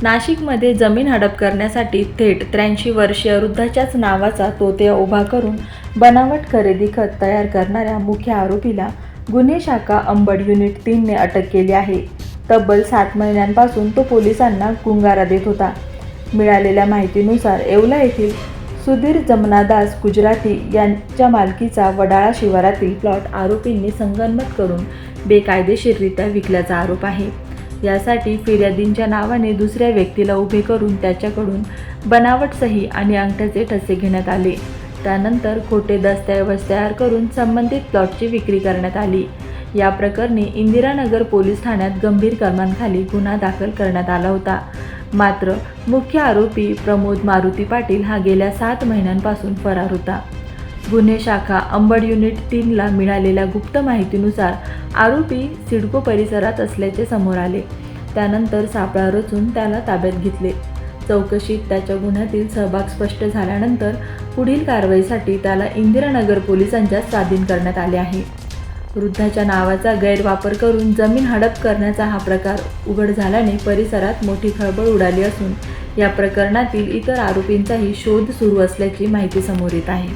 नाशिकमध्ये जमीन हडप करण्यासाठी थेट 83 वर्षीय वृद्धाच्याच नावाचा तोतया उभा करून बनावट खरेदी खत तयार करणाऱ्या मुख्य आरोपीला गुन्हे शाखा अंबड युनिट 3 ने अटक केली आहे। तब्बल 7 महिन्यांपासून तो पोलिसांना गुंगारा देत होता। मिळालेल्या माहितीनुसार येवला येथील सुधीर जमनादास गुजराती यांच्या मालकीचा वडाळा शिवारातील प्लॉट आरोपींनी संगनमत करून बेकायदेशीररित्या विकल्याचा आरोप आहे। यासाठी फिर्यादींच्या नावाने दुसऱ्या व्यक्तीला उभे करून त्याच्याकडून बनावट सही आणि अंगठ्याचे ठसे घेण्यात आले। त्यानंतर खोटे दस्तऐवज तयार करून संबंधित प्लॉटची विक्री करण्यात आली। या प्रकरणी इंदिरानगर पोलीस ठाण्यात गंभीर कलमांखाली गुन्हा दाखल करण्यात आला होता। मात्र मुख्य आरोपी प्रमोद मारुती पाटील हा गेल्या 7 महिन्यांपासून फरार होता। गुन्हे शाखा अंबड युनिट 3 ला मिळालेल्या गुप्त माहितीनुसार आरोपी सिडको परिसरात असल्याचे समोर आले। त्यानंतर सापळा रचून त्याला ताब्यात घेतले। चौकशीत त्याच्या गुन्ह्यातील सहभाग स्पष्ट झाल्यानंतर पुढील कारवाईसाठी त्याला इंदिरानगर पोलिसांच्या स्वाधीन करण्यात आले आहे। वृद्धाच्या नावाचा गैरवापर करून जमीन हडप करण्याचा हा प्रकार उघड झाल्याने परिसरात मोठी खळबळ उडाली असून या प्रकरणातील इतर आरोपींचाही शोध सुरू असल्याची माहिती समोर येत आहे।